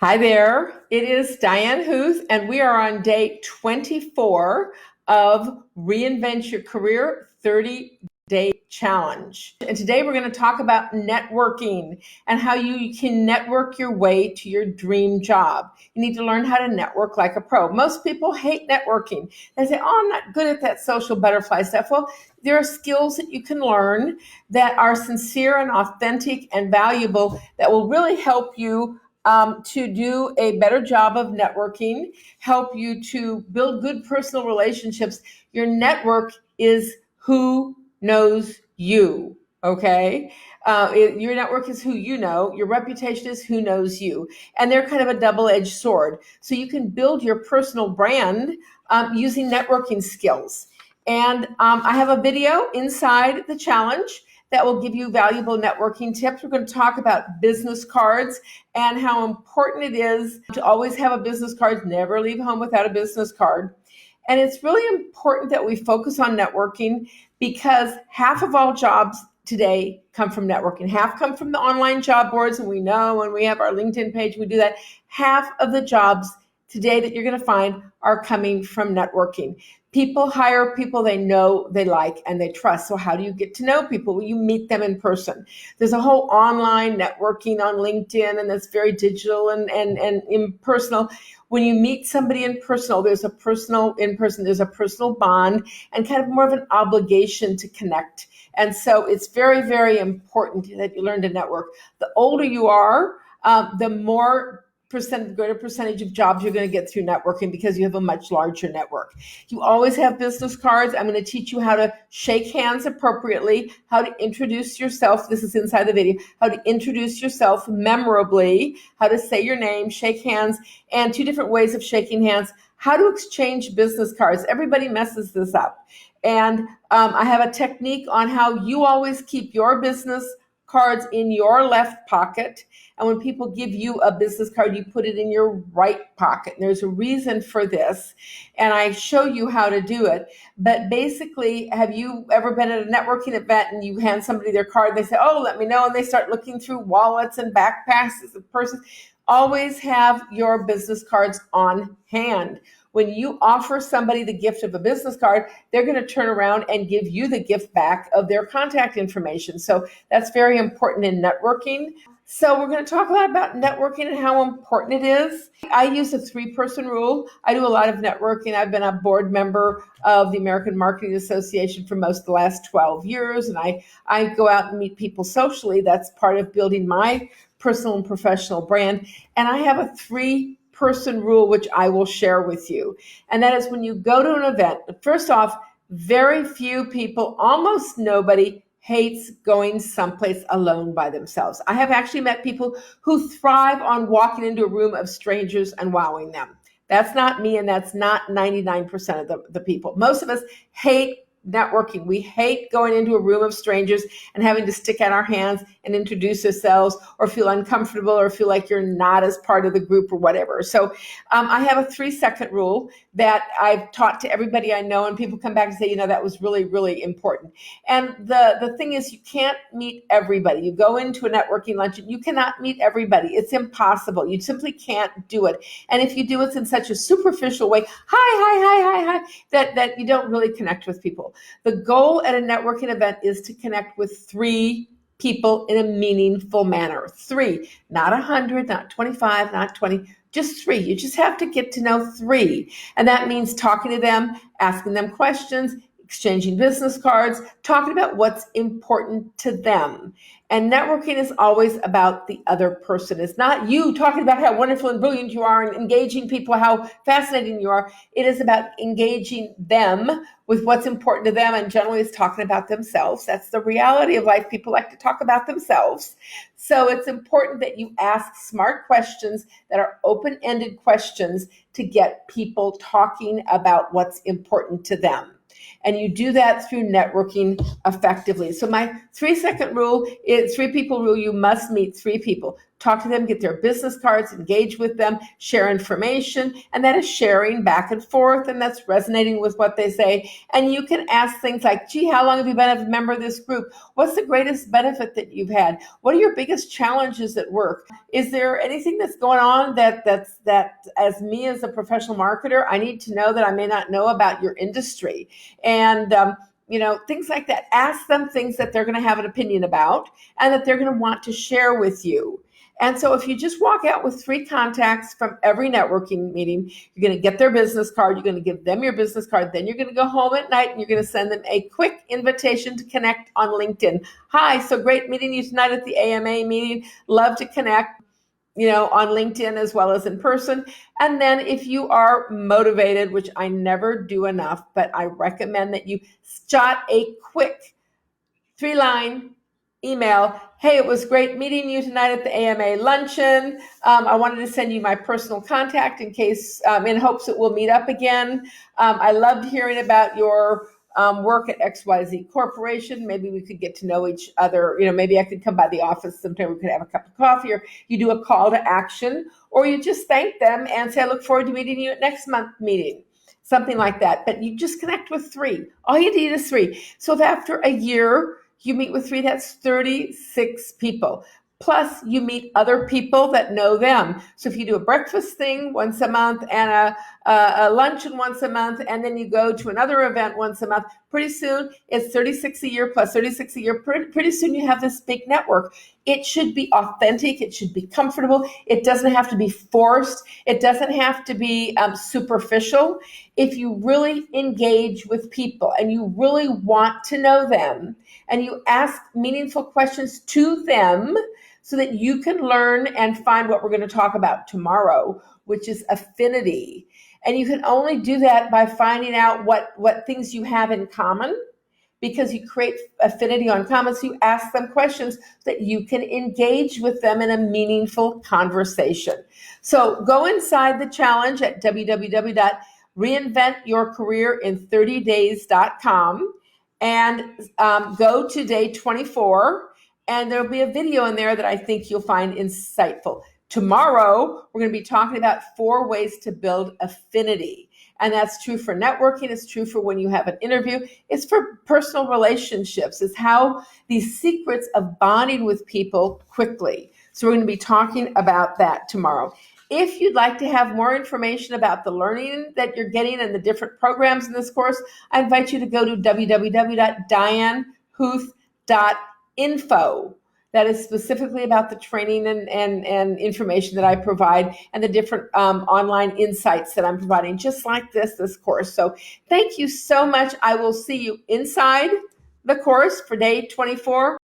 Hi there, it is Diane Huth, and we are on day 24 of Reinvent Your Career 30-Day Challenge. And today we're going to talk about networking and how you can network your way to your dream job. You need to learn how to network like a pro. Most people hate networking. They say, oh, I'm not good at that social butterfly stuff. Well, there are skills that you can learn that are sincere and authentic and valuable that will really help you to do a better job of networking, help you to build good personal relationships. Your network is who knows you, okay? Your network is who you know. Your reputation is who knows you. And they're kind of a double-edged sword. So you can build your personal brand using networking skills. And I have a video inside the challenge that will give you valuable networking tips. We're going to talk about business cards and how important it is to always have a business card, never leave home without a business card. And it's really important that we focus on networking because half of all jobs today come from networking. Half come from the online job boards, and we know when we have our LinkedIn page, we do that. Half of the jobs today that you're going to find are coming from networking. People hire people they know, they like, and they trust. So how do you get to know people? Well, you meet them in person. There's a whole online networking on LinkedIn, and that's very digital and impersonal. When you meet somebody in person, there's a personal bond and kind of more of an obligation to connect. And so it's very, very important that you learn to network. The older you are, the greater percentage of jobs you're going to get through networking because you have a much larger network. You always have business cards. I'm going to teach you how to shake hands appropriately, how to introduce yourself. This is inside the video. How to introduce yourself memorably, how to say your name, shake hands, and 2 different ways of shaking hands. How to exchange business cards. Everybody messes this up. And I have a technique on how you always keep your business cards in your left pocket. And when people give you a business card, you put it in your right pocket. And there's a reason for this. And I show you how to do it. But basically, have you ever been at a networking event and you hand somebody their card, they say, oh, let me know. And they start looking through wallets and backpacks and purses. Always have your business cards on hand. When you offer somebody the gift of a business card, they're going to turn around and give you the gift back of their contact information. So that's very important in networking. So we're going to talk a lot about networking and how important it is. I use a 3-person rule. I do a lot of networking. I've been a board member of the American Marketing Association for most of the last 12 years. And I go out and meet people socially. That's part of building my personal and professional brand. And I have a 3-person rule, which I will share with you. And that is when you go to an event, first off, very few people, almost nobody, hates going someplace alone by themselves. I have actually met people who thrive on walking into a room of strangers and wowing them. That's not me, and that's not 99% of the people. Most of us hate networking. We hate going into a room of strangers and having to stick out our hands and introduce ourselves or feel uncomfortable or feel like you're not as part of the group or whatever. So I have a 3-second rule that I've taught to everybody I know, and people come back and say, that was really, really important. And the thing is, you can't meet everybody. You go into a networking luncheon, you cannot meet everybody. It's impossible. You simply can't do it. And if you do, it's in such a superficial way, hi, that you don't really connect with people. The goal at a networking event is to connect with 3 people in a meaningful manner. 3, not 100, not 25, not 20, just 3. You just have to get to know 3. And that means talking to them, asking them questions, exchanging business cards, talking about what's important to them. And networking is always about the other person. It's not you talking about how wonderful and brilliant you are and engaging people, how fascinating you are. It is about engaging them with what's important to them, and generally it's talking about themselves. That's the reality of life. People like to talk about themselves. So it's important that you ask smart questions that are open-ended questions to get people talking about what's important to them. And you do that through networking effectively. So my 3-second rule is 3-people rule. You must meet 3 people. talk to them, get their business cards, engage with them, share information, and that is sharing back and forth, and that's resonating with what they say. And you can ask things like, gee, how long have you been a member of this group? What's the greatest benefit that you've had? What are your biggest challenges at work? Is there anything that's going on that as me as a professional marketer, I need to know that I may not know about your industry? And things like that. Ask them things that they're going to have an opinion about and that they're going to want to share with you. And so if you just walk out with 3 contacts from every networking meeting, you're going to get their business card, you're going to give them your business card, then you're going to go home at night and you're going to send them a quick invitation to connect on LinkedIn. Hi, so great meeting you tonight at the AMA meeting. Love to connect, on LinkedIn as well as in person. And then if you are motivated, which I never do enough, but I recommend that you jot a quick 3-line email. Hey, it was great meeting you tonight at the AMA luncheon. I wanted to send you my personal contact in case, in hopes that we'll meet up again. I loved hearing about your work at XYZ Corporation. Maybe we could get to know each other. Maybe I could come by the office sometime. We could have a cup of coffee, or you do a call to action, or you just thank them and say, I look forward to meeting you at next month meeting. Something like that. But you just connect with 3. All you need is 3. So if after a year you meet with 3, that's 36 people. Plus you meet other people that know them. So if you do a breakfast thing once a month and a luncheon once a month, and then you go to another event once a month, pretty soon it's 36 a year plus 36 a year. Pretty soon you have this big network. It should be authentic. It should be comfortable. It doesn't have to be forced. It doesn't have to be superficial. If you really engage with people and you really want to know them and you ask meaningful questions to them so that you can learn and find what we're going to talk about tomorrow, which is affinity. And you can only do that by finding out what things you have in common, because you create affinity on common. So you ask them questions so that you can engage with them in a meaningful conversation. So go inside the challenge at www.reinventyourcareerin30days.com and go to day 24. And there'll be a video in there that I think you'll find insightful. Tomorrow, we're going to be talking about 4 ways to build affinity. And that's true for networking. It's true for when you have an interview. It's for personal relationships. It's how these secrets of bonding with people quickly. So we're going to be talking about that tomorrow. If you'd like to have more information about the learning that you're getting and the different programs in this course, I invite you to go to www.dianehuth.info. That is specifically about the training and information that I provide and the different online insights that I'm providing, just like this course. So thank you so much. I will see you inside the course for day 24.